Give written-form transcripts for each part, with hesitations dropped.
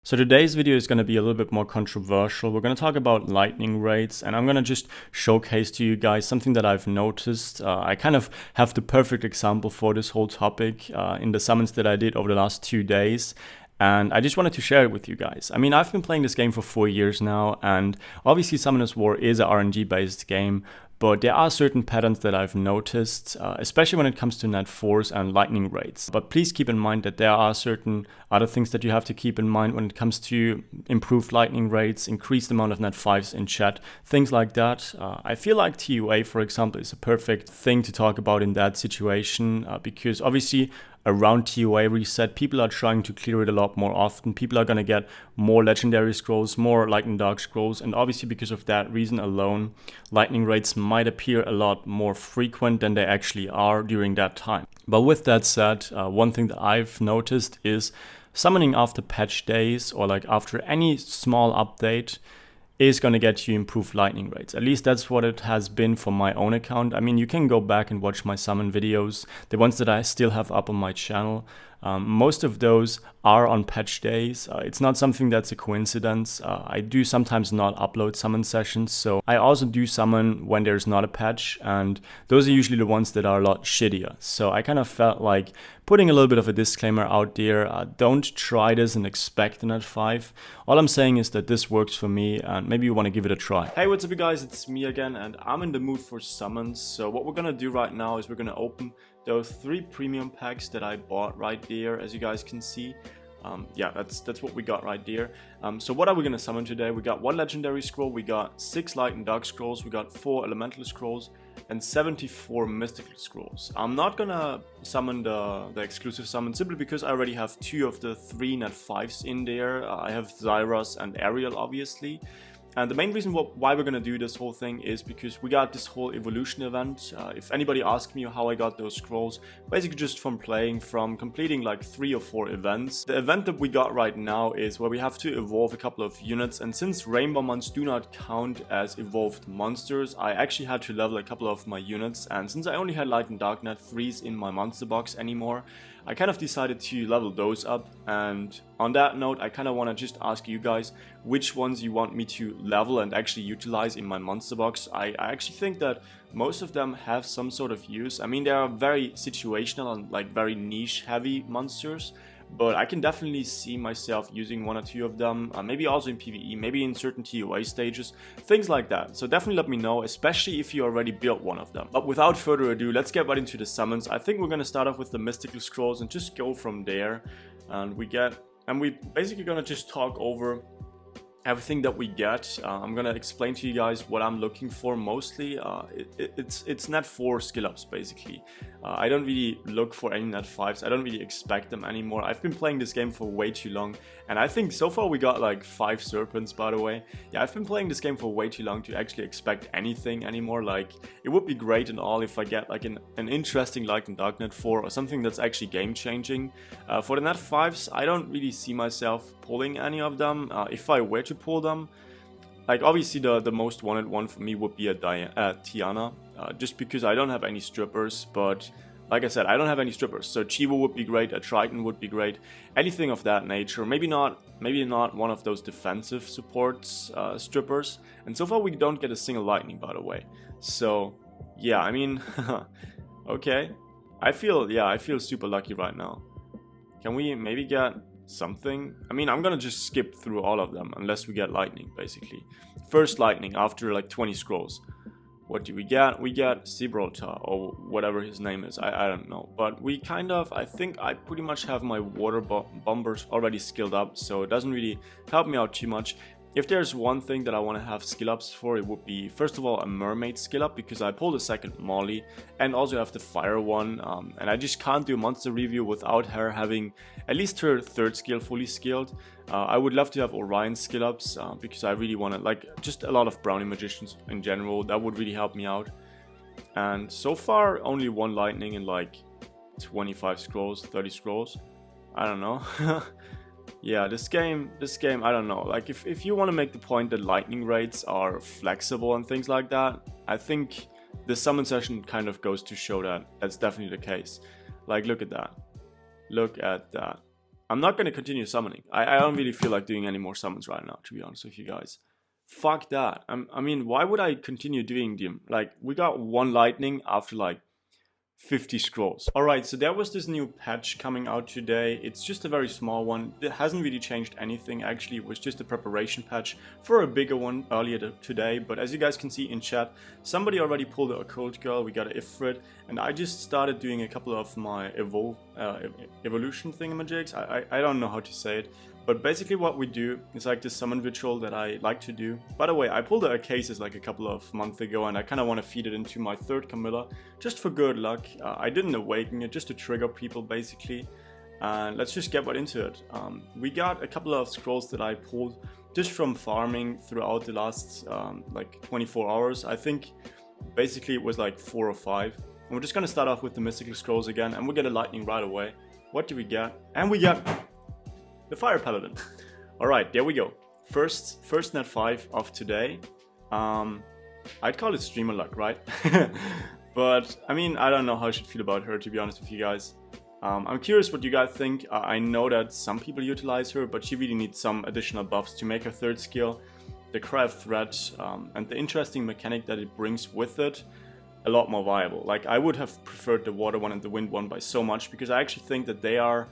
So today's video is going to be a little bit more controversial. We're going to talk about lightning rates, and I'm going to just showcase to you guys something that I've noticed. I kind of have the perfect example for this whole topic in the summons that I did over the last 2 days. And I just wanted to share it with you guys. I mean, I've been playing this game for 4 years now, and obviously Summoners War is a RNG based game, but there are certain patterns that I've noticed, especially when it comes to net 4s and lightning rates. But please keep in mind that there are certain other things that you have to keep in mind when it comes to improved lightning rates, increased amount of net 5s in chat, things like that. I feel like TUA, for example, is a perfect thing to talk about in that situation, because obviously around TUA reset, people are trying to clear it a lot more often. People are going to get more legendary scrolls, more lightning dark scrolls, and obviously because of that reason alone, lightning rates might appear a lot more frequent than they actually are during that time. But with that said, one thing that I've noticed is summoning after patch days or like after any small update is going to get you improved lightning rates. At least that's what it has been for my own account. I mean, you can go back and watch my summon videos, the ones that I still have up on my channel. Most of those are on patch days. It's not something that's a coincidence. I do sometimes not upload summon sessions, so I also do summon when there's not a patch, and those are usually the ones that are a lot shittier. So I kind of felt like putting a little bit of a disclaimer out there. Don't try this and expect an at 5. All I'm saying is that this works for me, and maybe you want to give it a try. Hey, what's up you guys, it's me again, and I'm in the mood for summons. So what we're gonna do right now is we're gonna open those 3 premium packs that I bought right there, as you guys can see. Yeah, that's what we got right there. So what are we gonna summon today? We got 1 legendary scroll, we got 6 light and dark scrolls, we got 4 elemental scrolls, and 74 mystical scrolls. I'm not gonna summon the exclusive summon simply because I already have 2 of the 3 net 5s in there. I have Zyros and Ariel, obviously. And the main reason why we're gonna do this whole thing is because we got this whole evolution event. If anybody asks me how I got those scrolls, basically just from completing like 3 or 4 events. The event that we got right now is where we have to evolve a couple of units, and since rainbow mons do not count as evolved monsters, I actually had to level a couple of my units, and since I only had light and dark net 3s in my monster box anymore, I kind of decided to level those up. And on that note, I kind of want to just ask you guys which ones you want me to level and actually utilize in my monster box. I actually think that most of them have some sort of use. I mean, they are very situational and like very niche heavy monsters, but I can definitely see myself using 1 or 2 of them, maybe also in PvE, maybe in certain TOA stages, things like that. So definitely let me know, especially if you already built 1 of them. But without further ado, let's get right into the summons. I think we're gonna start off with the mystical scrolls and just go from there. And we basically gonna just talk over everything that we get. I'm gonna explain to you guys what I'm looking for mostly. It's net 4 skill ups basically. I don't really look for any net 5s. I don't really expect them anymore. I've been playing this game for way too long, and I think so far we got like 5 serpents, by the way. Yeah, I've been playing this game for way too long to actually expect anything anymore. Like, it would be great and all if I get like an interesting light and dark net 4 or something that's actually game changing. For the net 5s, I don't really see myself pulling any of them. If I were to pull them, like obviously the most wanted one for me would be a Tiana, just because I don't have any strippers. But like I said, I don't have any strippers, so Chivo would be great, a Triton would be great, anything of that nature. Maybe not one of those defensive supports strippers. And so far we don't get a single lightning, by the way. So yeah, I mean, okay, I feel super lucky right now. Can we maybe get something? I mean, I'm gonna just skip through all of them unless we get lightning, basically. First lightning after like 20 scrolls. What do we get? We get Gibraltar, or whatever his name is, I don't know. But we kind of, I think I pretty much have my water bombers already skilled up, so it doesn't really help me out too much. If there's one thing that I want to have skill ups for, it would be first of all a mermaid skill up, because I pulled a second Molly and also have the fire one, and I just can't do a monster review without her having at least her 3rd skill fully skilled. I would love to have Orion skill ups, because I really want to, like, just a lot of brownie magicians in general. That would really help me out. And so far only 1 lightning in like 25 scrolls, 30 scrolls, I don't know. Yeah, this game, I don't know. Like, if you want to make the point that lightning rates are flexible and things like that, I think the summon session kind of goes to show that that's definitely the case. Like, look at that. Look at that. I'm not going to continue summoning. I don't really feel like doing any more summons right now, to be honest with you guys. Fuck that. I mean, why would I continue doing them? Like, we got one lightning after like 50 scrolls. Alright, so there was this new patch coming out today. It's just a very small one. It hasn't really changed anything, actually. It was just a preparation patch for a bigger one earlier today. But as you guys can see in chat, somebody already pulled a Cold Girl, we got an Ifrit, and I just started doing a couple of my evolution thingamajigs. I don't know how to say it. But basically what we do is like this summon ritual that I like to do. By the way, I pulled a Cases like a couple of months ago, and I kind of want to feed it into my third Camilla just for good luck. I didn't awaken it, just to trigger people basically. And let's just get right into it. We got a couple of scrolls that I pulled just from farming throughout the last like 24 hours. I think basically it was like 4 or 5. And we're just going to start off with the mystical scrolls again, and we'll get a lightning right away. What do we get? And we get the Fire Paladin. Alright, there we go. First net 5 of today. I'd call it streamer luck, right? But, I mean, I don't know how I should feel about her, to be honest with you guys. I'm curious what you guys think. I know that some people utilize her, but she really needs some additional buffs to make her third skill. The Cry of Threat, and the interesting mechanic that it brings with it, a lot more viable. Like, I would have preferred the Water one and the Wind one by so much, because I actually think that they are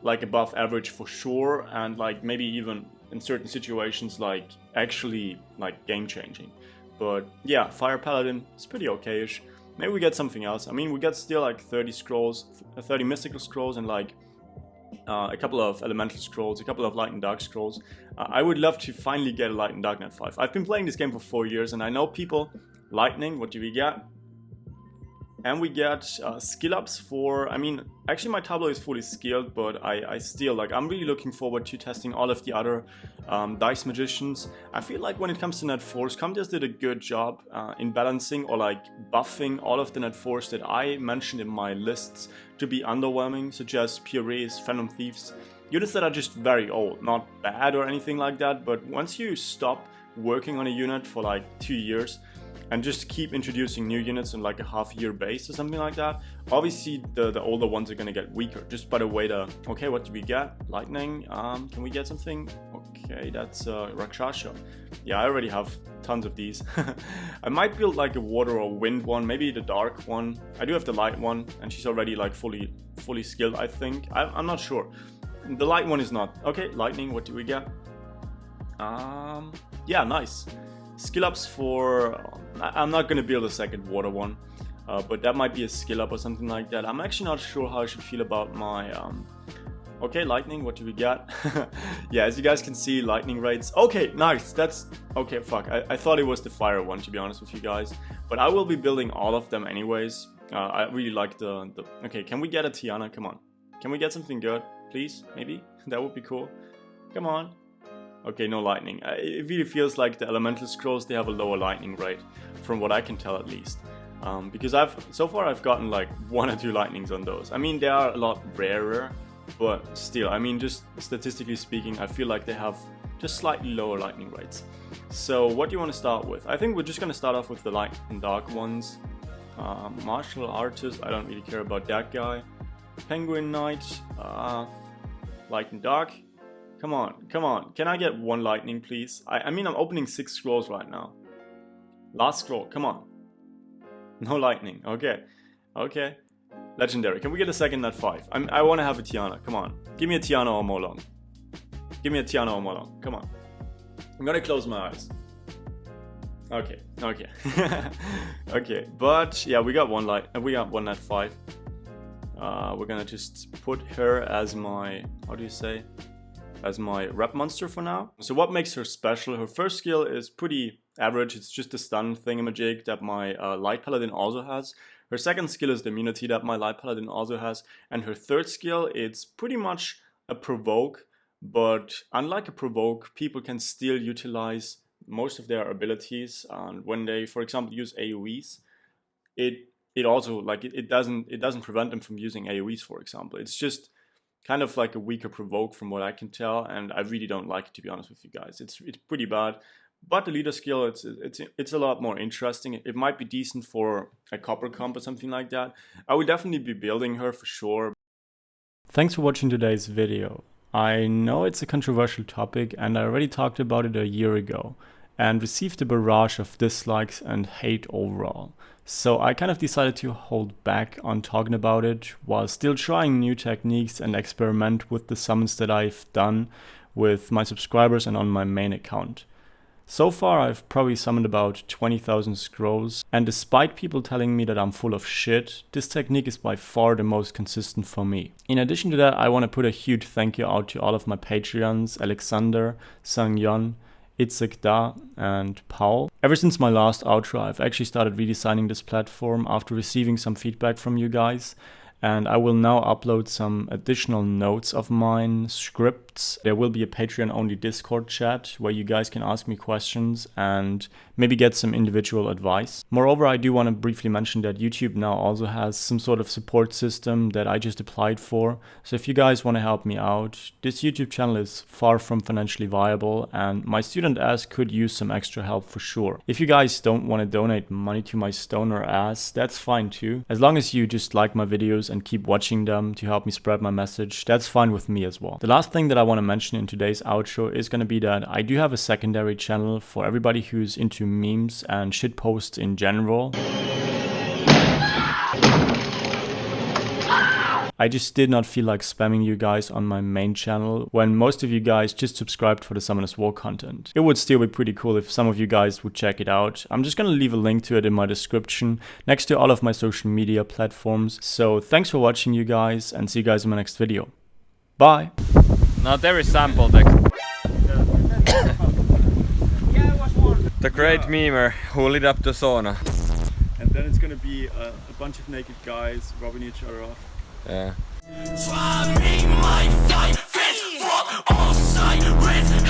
like above average for sure, and like maybe even in certain situations like actually like game changing. But yeah, Fire Paladin is pretty okay-ish. Maybe we get something else. I mean, we got still like 30 scrolls, 30 mystical scrolls, and like a couple of elemental scrolls, a couple of light and dark scrolls. I would love to finally get a light and dark net 5. I've been playing this game for 4 years, and I know people lightning. What do we get? And we get skill ups for, I mean, actually my tableau is fully skilled, but I still, like, I'm really looking forward to testing all of the other Dice Magicians. I feel like when it comes to net 4s, Comtest did a good job in balancing or like buffing all of the net 4s that I mentioned in my lists to be underwhelming, such as Purees, Phantom Thieves, units that are just very old, not bad or anything like that, but once you stop working on a unit for like 2 years, and just keep introducing new units in like a half-year base or something like that, obviously the older ones are gonna get weaker, just by the way the... Okay, what do we get? Lightning, can we get something? Okay, that's Rakshasha. Yeah, I already have tons of these. I might build like a water or wind one, maybe the dark one. I do have the light one, and she's already like fully skilled, I think. I'm not sure. The light one is not. Okay, lightning, what do we get? Yeah, nice. Skill ups for... I'm not going to build a second water one, but that might be a skill up or something like that. I'm actually not sure how I should feel about my... Okay, lightning, what do we got? Yeah, as you guys can see, lightning rates. Okay, nice, that's... Okay, fuck, I thought it was the fire one, to be honest with you guys. But I will be building all of them anyways. I really like the... Okay, can we get a Tiana? Come on. Can we get something good? Please? Maybe? That would be cool. Come on. Okay, no lightning. It really feels like the elemental scrolls, they have a lower lightning rate, from what I can tell at least. Because so far I've gotten like 1 or 2 lightnings on those. I mean, they are a lot rarer, but still, I mean, just statistically speaking, I feel like they have just slightly lower lightning rates. So what do you want to start with? I think we're just going to start off with the light and dark ones. Martial Artist, I don't really care about that guy. Penguin Knight, light and dark. Come on, can I get 1 lightning please? I mean, I'm opening 6 scrolls right now. Last scroll, come on. No lightning, okay. Legendary, can we get a second net 5? I want to have a Tiana, come on. Give me a Tiana or Molong. Give me a Tiana or Molong, come on. I'm gonna close my eyes. Okay. Okay, but yeah, we got 1 net 5. We're gonna just put her as my, how do you say? As my rep monster for now. So what makes her special? Her first skill is pretty average. It's just a stun thingamajig that my light paladin also has. Her second skill is the immunity that my light paladin also has. And her third skill, it's pretty much a provoke. But unlike a provoke, people can still utilize most of their abilities. And when they, for example, use AoEs, it also, like, it doesn't prevent them from using AoEs, for example. It's just kind of like a weaker provoke from what I can tell, and I really don't like it, to be honest with you guys. It's pretty bad, but the leader skill, it's a lot more interesting. It might be decent for a copper comp or something like that. I would definitely be building her for sure. Thanks for watching today's video. I know it's a controversial topic and I already talked about it a year ago and received a barrage of dislikes and hate overall. So I kind of decided to hold back on talking about it while still trying new techniques and experiment with the summons that I've done with my subscribers and on my main account. So far I've probably summoned about 20,000 scrolls, and despite people telling me that I'm full of shit, this technique is by far the most consistent for me. In addition to that, I want to put a huge thank you out to all of my Patreons, Alexander, Sang-Yon, Itzek Da, and Paul. Ever since my last outro, I've actually started redesigning this platform after receiving some feedback from you guys. And I will now upload some additional notes of mine, scripts. There will be a Patreon-only Discord chat where you guys can ask me questions and maybe get some individual advice. Moreover, I do want to briefly mention that YouTube now also has some sort of support system that I just applied for. So if you guys want to help me out, this YouTube channel is far from financially viable and my student ass could use some extra help for sure. If you guys don't want to donate money to my stoner ass, that's fine too. As long as you just like my videos and keep watching them to help me spread my message, that's fine with me as well. The last thing that I want to mention in today's outro is going to be that I do have a secondary channel for everybody who's into memes and shitposts in general. I just did not feel like spamming you guys on my main channel when most of you guys just subscribed for the Summoners War content. It would still be pretty cool if some of you guys would check it out. I'm just gonna leave a link to it in my description next to all of my social media platforms. So thanks for watching you guys and see you guys in my next video. Bye! Now there is sample text. The great memer who lit up the sauna. And then it's gonna be a bunch of naked guys rubbing each other off. Yeah. Try me, my fight, fist from all sides.